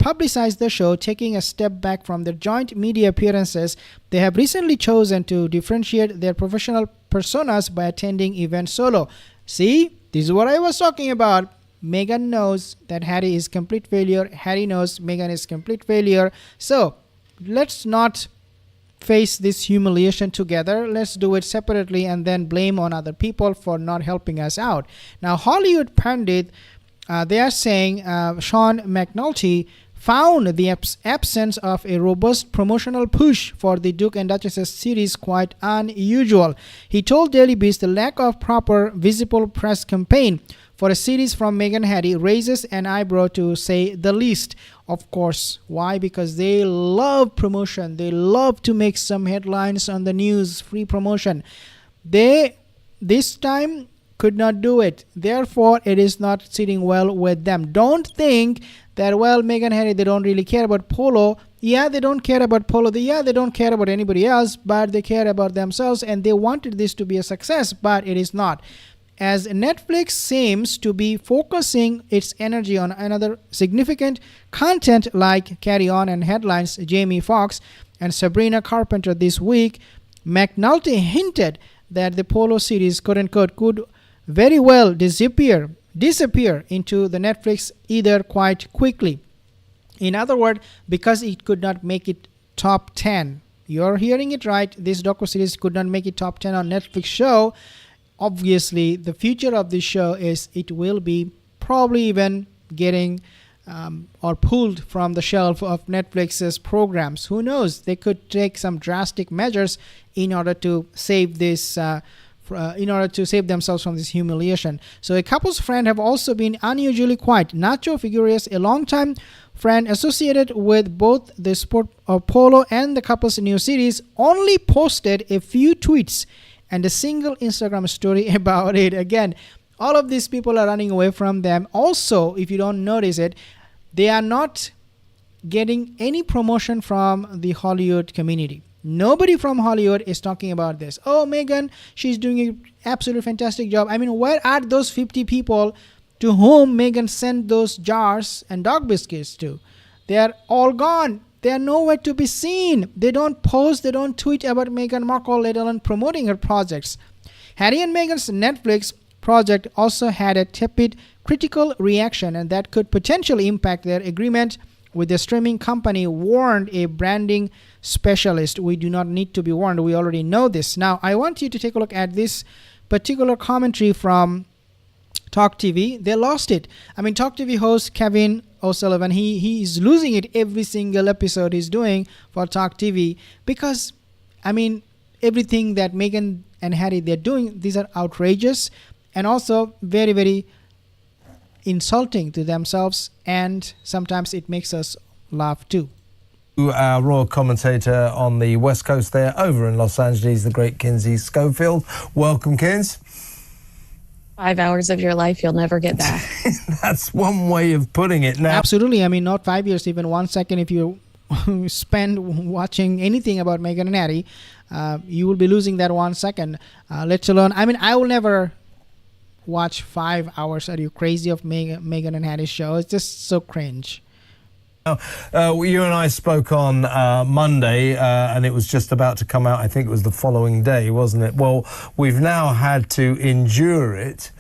publicize the show, taking a step back from their joint media appearances. They have recently chosen to differentiate their professional personas by attending events solo. See, this is what I was talking about. Meghan knows that Harry is complete failure. Harry knows Meghan is complete failure. So let's not face this humiliation together. Let's do it separately and then blame on other people for not helping us out. Now, Hollywood pundit, they are saying Sean McNulty found the absence of a robust promotional push for the Duke and Duchess series quite unusual. He told Daily Beast the lack of proper visible press campaign for a series from Meghan Harry raises an eyebrow to say the least. Of course. Why? Because they love promotion. They love to make some headlines on the news, free promotion. They this time could not do it. Therefore, it is not sitting well with them. Don't think that, well, Meghan Harry, they don't really care about polo. Yeah, they don't care about polo. They don't care about anybody else, but they care about themselves, and they wanted this to be a success, but it is not. As Netflix seems to be focusing its energy on another significant content like Carry On and Headlines, Jamie Foxx and Sabrina Carpenter this week, McNulty hinted that the polo series, quote unquote, could very well disappear into the Netflix either quite quickly. In other words, because it could not make it top 10. You're hearing it right. This docuseries could not make it top 10 on Netflix show. Obviously, the future of this show is it will be probably even getting or pulled from the shelf of Netflix's programs. Who knows? They could take some drastic measures in order to save this in order to save themselves from this humiliation. So a couple's friend have also been unusually quiet. Nacho Figueres, a longtime friend associated with both the sport of polo and the couple's new series, only posted a few tweets and a single Instagram story about it. Again, all of these people are running away from them. Also, if you don't notice it, they are not getting any promotion from the Hollywood community. Nobody from Hollywood is talking about this. Oh, Meghan, she's doing an absolute fantastic job. I mean, where are those 50 people to whom Meghan sent those jars and dog biscuits to? They are all gone. They are nowhere to be seen. They don't post, they don't tweet about Meghan Markle, let alone promoting her projects. Harry and Meghan's Netflix project also had a tepid critical reaction, and that could potentially impact their agreement with the streaming company, warned a branding specialist. We do not need to be warned. We already know this. Now, I want you to take a look at this particular commentary from TalkTV. They lost it. I mean, TalkTV host Kevin O'Sullivan, he is losing it every single episode he's doing for TalkTV because, I mean, everything that Meghan and Harry, they're doing, these are outrageous and also very, very insulting to themselves, and sometimes it makes us laugh too. Our royal commentator on the West Coast there, over in Los Angeles, the great Kinsey Schofield. Welcome, Kins. 5 hours of your life you'll never get back. That's one way of putting it. Now, absolutely. I mean, not 5 years, even 1 second. If you spend watching anything about Meghan and Harry, you will be losing that 1 second. Let alone, I mean, I will never watch 5 hours. Are you crazy of Meghan and Harry's show? It's just so cringe. You and I spoke on Monday, and it was just about to come out. I think it was the following day, wasn't it? Well, we've now had to endure it.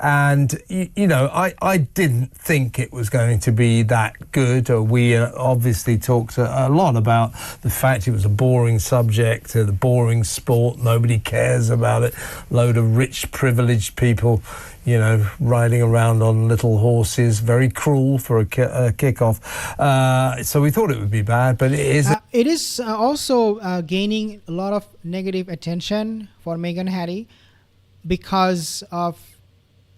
And, you know, I didn't think it was going to be that good. We obviously talked a lot about the fact it was a boring subject, the boring sport. Nobody cares about it. Load of rich, privileged people, you know, riding around on little horses. Very cruel for a kickoff. So we thought it would be bad, but it is. It is also gaining a lot of negative attention for Meghan and Harry because of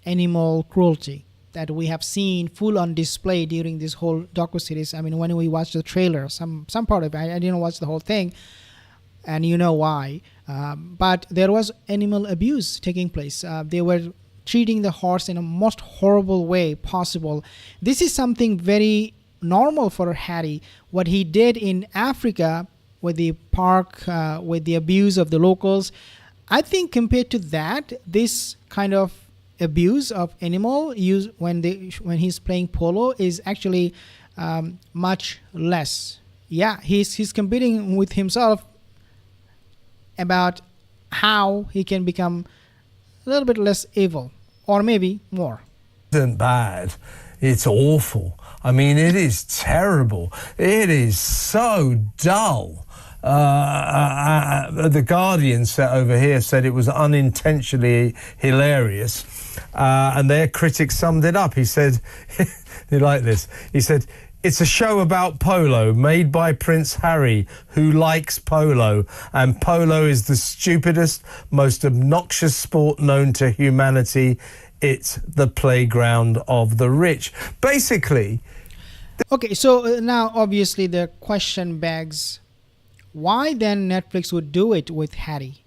animal cruelty that we have seen full on display during this whole docuseries. I mean, when we watched the trailer, some part of it, I didn't watch the whole thing, and you know why. But there was animal abuse taking place. They were treating the horse in a most horrible way possible. This is something very normal for Harry. What he did in Africa with the park, with the abuse of the locals, I think compared to that, this kind of abuse of animal use when he's playing polo is actually much less. Yeah, he's competing with himself about how he can become a little bit less evil, or maybe more. Isn't bad. It's awful. I mean, it is terrible. It is so dull. The Guardian set over here said it was unintentionally hilarious, and their critic summed it up. He said, you like this? He said, "It's a show about polo made by Prince Harry, who likes polo, and polo is the stupidest, most obnoxious sport known to humanity. It's the playground of the rich." Basically. Okay, so now obviously the question begs, why then Netflix would do it with Harry?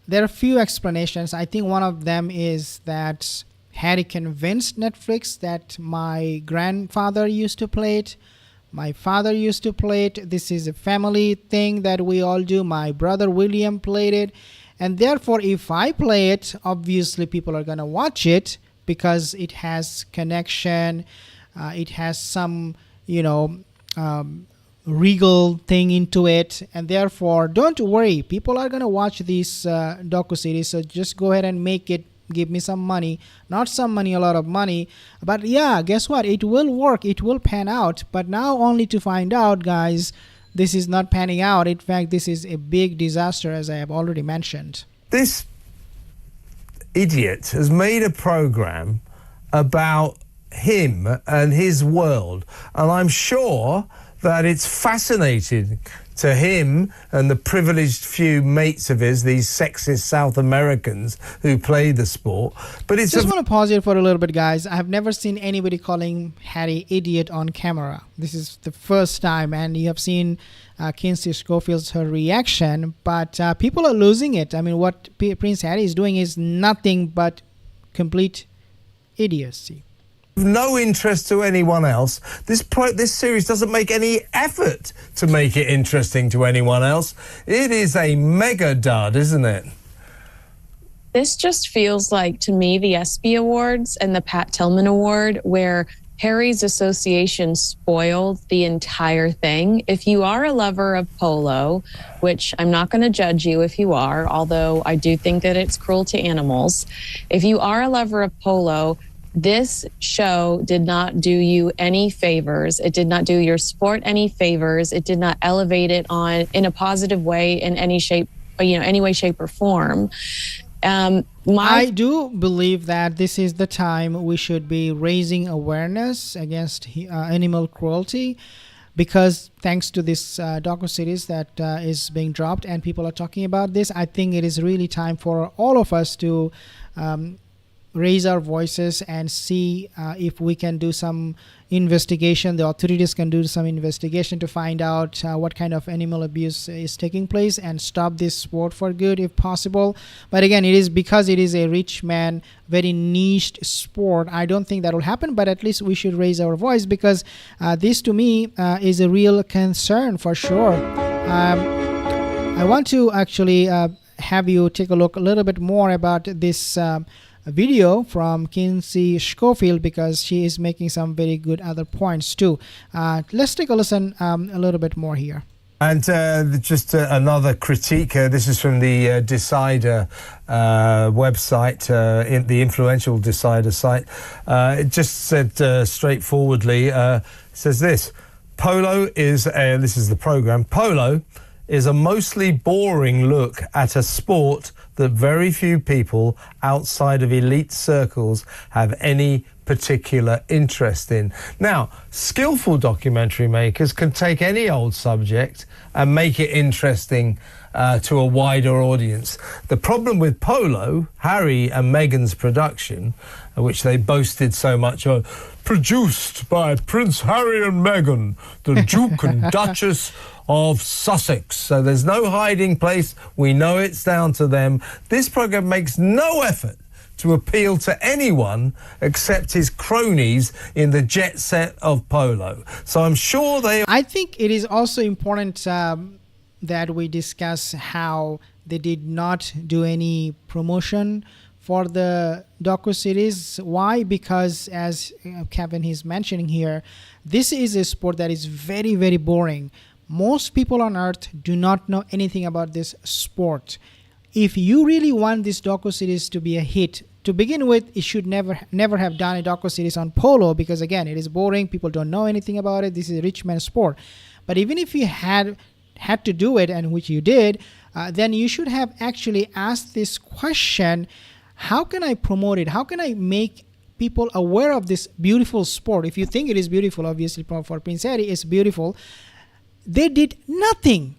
There are a few explanations. I think one of them is that Harry convinced Netflix that my grandfather used to play it, my father used to play it, this is a family thing that we all do, my brother William played it, and therefore if I play it, obviously people are going to watch it because it has connection, it has some, regal thing into it, and therefore don't worry, people are going to watch this docu-series, so just go ahead and make it, give me some money, not some money, a lot of money, but yeah, guess what, it will work, it will pan out. But now only to find out, guys, this is not panning out. In fact, this is a big disaster, as I have already mentioned. This idiot has made a program about him and his world, and I'm sure that it's fascinating to him and the privileged few mates of his, these sexist South Americans who play the sport. But it's just want to pause here for a little bit, guys. I have never seen anybody calling Harry idiot on camera. This is the first time, and you have seen Kinsey Schofield's her reaction, but people are losing it. I mean, what Prince Harry is doing is nothing but complete idiocy. No interest to anyone else. This series doesn't make any effort to make it interesting to anyone else. It is a mega dud, isn't it? This just feels like, to me, the ESPY Awards and the Pat Tillman Award, where Harry's association spoiled the entire thing. If you are a lover of polo, which I'm not going to judge you if you are, although I do think that it's cruel to animals. If you are a lover of polo, this show did not do you any favors. It did not do your sport any favors. It did not elevate it in a positive way in any shape, any way, shape, or form. I do believe that this is the time we should be raising awareness against animal cruelty, because thanks to this docu-series that is being dropped and people are talking about this, I think it is really time for all of us to raise our voices and see if we can do some investigation. The authorities can do some investigation to find out what kind of animal abuse is taking place and stop this sport for good if possible. But again, it is because it is a rich man, very niched sport. I don't think that will happen, but at least we should raise our voice, because this to me is a real concern for sure. I want to actually have you take a look a little bit more about this video from Kinsey Schofield, because she is making some very good other points too. Let's take a listen a little bit more here. And just another critique. This is from the Decider website, the influential Decider site. It just said straightforwardly, says this: Polo is, this is the program, Polo is a mostly boring look at a sport that very few people outside of elite circles have any particular interest in. Now, skillful documentary makers can take any old subject and make it interesting to a wider audience. The problem with Polo, Harry and Meghan's production, which they boasted so much of, produced by Prince Harry and Meghan, the Duke and Duchess of Sussex. So there's no hiding place. We know it's down to them. This program makes no effort to appeal to anyone except his cronies in the jet set of polo. So I'm sure I think it is also important that we discuss how they did not do any promotion for the docu-series. Why? Because as Kevin is mentioning here, this is a sport that is very, very boring. Most people on earth do not know anything about this sport. If you really want this docu-series to be a hit, to begin with, it should never have done a docu-series on polo, because again, it is boring. People don't know anything about it. This is a rich man's sport. But even if you had to do it, and which you did, then you should have actually asked this question: how can I promote it? How can I make people aware of this beautiful sport? If you think it is beautiful, obviously for Prince Harry, it's beautiful. They did nothing.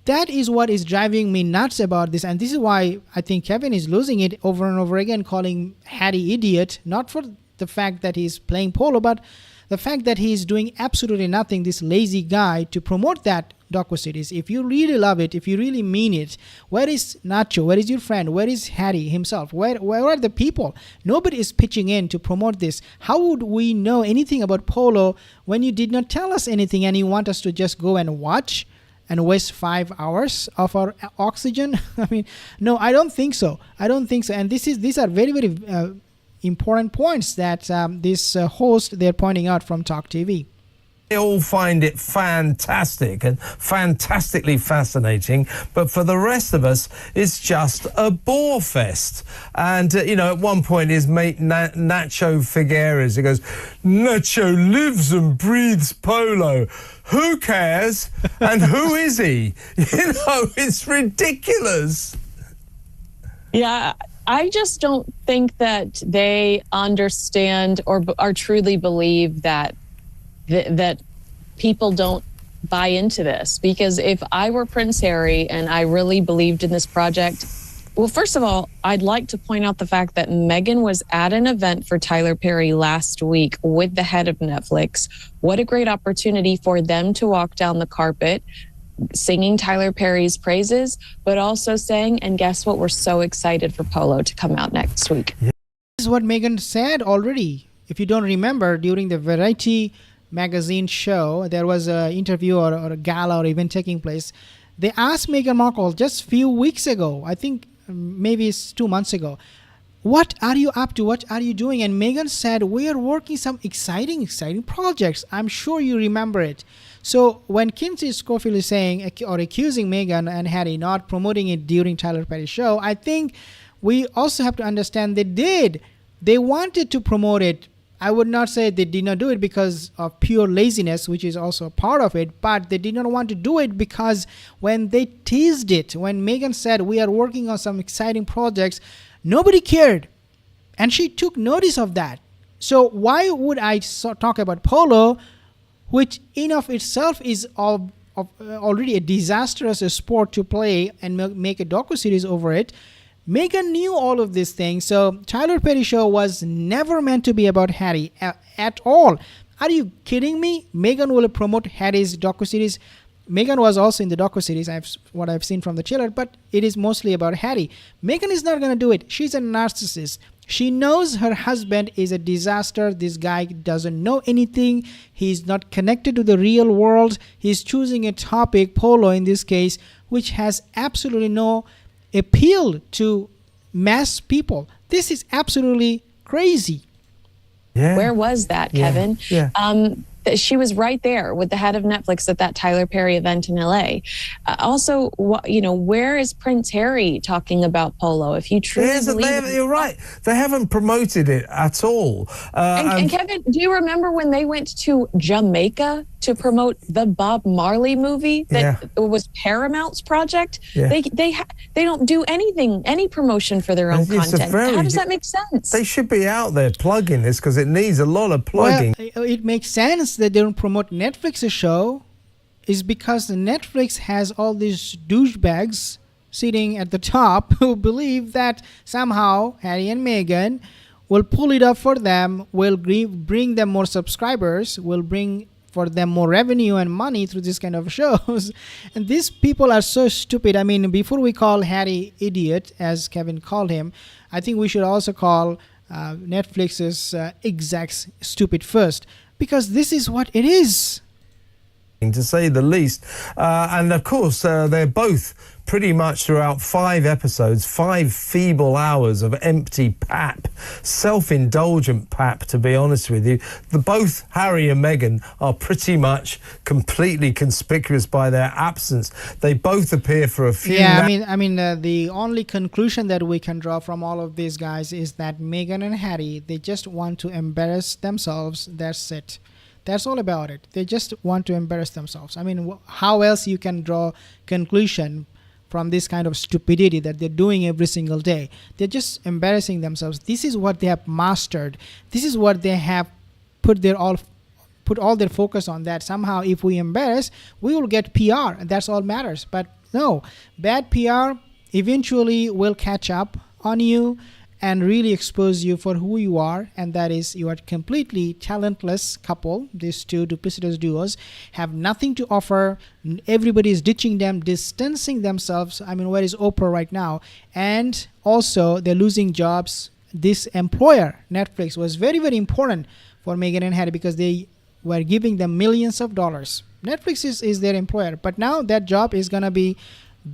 That is what is driving me nuts about this, and this is why I think Kevin is losing it over and over again, calling Harry idiot, not for the fact that he's playing polo, but the fact that he's doing absolutely nothing, this lazy guy, to promote that docu-series. If you really love it, if you really mean it, where is Nacho? Where is your friend? Where is Harry himself? Where are the people? Nobody is pitching in to promote this. How would we know anything about polo when you did not tell us anything and you want us to just go and watch and waste 5 hours of our oxygen? I mean, no, I don't think so. And these are very, very important points that this host, they're pointing out from TalkTV. They all find it fantastic and fantastically fascinating, but for the rest of us, it's just a bore fest. And, at one point, his mate Nacho Figueres, he goes, "Nacho lives and breathes polo. Who cares? And who is he?" It's ridiculous. Yeah. I just don't think that they understand or truly believe that people don't buy into this. Because if I were Prince Harry and I really believed in this project, well, first of all, I'd like to point out the fact that Meghan was at an event for Tyler Perry last week with the head of Netflix. What a great opportunity for them to walk down the carpet singing Tyler Perry's praises, but also saying, and guess what? We're so excited for polo to come out next week. This is what Meghan said already. If you don't remember, during the Variety magazine show, there was an interview or a gala or event taking place. They asked Meghan Markle just a few weeks ago, I think maybe it's 2 months ago, what are you up to? What are you doing? And Meghan said, we are working some exciting projects. I'm sure you remember it. So when Kinsey Schofield is saying or accusing Meghan and Harry not promoting it during Tyler Perry's show, I think we also have to understand they did. They wanted to promote it. I would not say they did not do it because of pure laziness, which is also a part of it, but they did not want to do it because when they teased it, when Meghan said, we are working on some exciting projects, nobody cared. And she took notice of that. So why would I talk about polo, which in of itself is already a disastrous sport to play, and make a docu-series over it? Meghan knew all of these things. So Tyler Perry show was never meant to be about Harry at all. Are you kidding me? Meghan will promote Harry's docu-series. Meghan was also in the docu-series, what I've seen from the trailer, but it is mostly about Harry. Meghan is not going to do it. She's a narcissist. She knows her husband is a disaster. This guy doesn't know anything. He's not connected to the real world. He's choosing a topic, polo in this case, which has absolutely no appeal to mass people. This is absolutely crazy. Yeah. Where was that, Kevin? Yeah. She was right there with the head of Netflix at that Tyler Perry event in LA. Also, where is Prince Harry talking about polo? If you truly believe you're right. They haven't promoted it at all. And Kevin, do you remember when they went to Jamaica to promote the Bob Marley movie that was Paramount's project? Yeah. They don't do any promotion for their own content. How does that make sense? They should be out there plugging this because it needs a lot of plugging. Well, it makes sense that they don't promote Netflix's show is because Netflix has all these douchebags sitting at the top who believe that somehow Harry and Meghan will pull it up for them, will bring them more subscribers, will bring for them more revenue and money through this kind of shows. And these people are so stupid. I mean, before we call Harry idiot, as Kevin called him, I think we should also call Netflix's execs stupid first, because this is what it is. to say the least. And of course, they're both pretty much throughout 5 episodes, 5 feeble hours of empty pap, self-indulgent pap, to be honest with you. Both Harry and Meghan are pretty much completely conspicuous by their absence. They both appear for a few... Yeah, the only conclusion that we can draw from all of these guys is that Meghan and Harry, they just want to embarrass themselves. That's it. That's all about it. They just want to embarrass themselves. I mean, how else you can draw conclusion from this kind of stupidity that they're doing every single day? They're just embarrassing themselves. This is what they have mastered. This is what they have put all their focus on, that somehow if we embarrass, we will get PR, and that's all matters. But no, bad PR eventually will catch up on you and really expose you for who you are, and that is, you are completely talentless couple. These two duplicitous duos have nothing to offer. Everybody is ditching them, distancing themselves. I mean, where is Oprah right now? And also, they're losing jobs. This employer, Netflix, was very, very important for Meghan and Harry because they were giving them millions of dollars. Netflix is their employer, but now that job is gonna be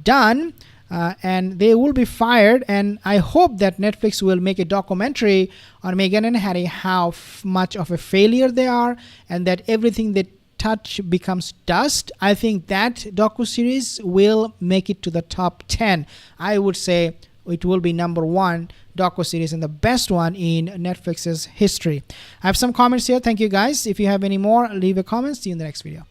done. And they will be fired, and I hope that Netflix will make a documentary on Meghan and Harry, how much of a failure they are, and that everything they touch becomes dust. I think that docuseries will make it to the top 10. I would say it will be #1 docuseries and the best one in Netflix's history. I have some comments here. Thank you guys. If you have any more, leave a comment. See you in the next video.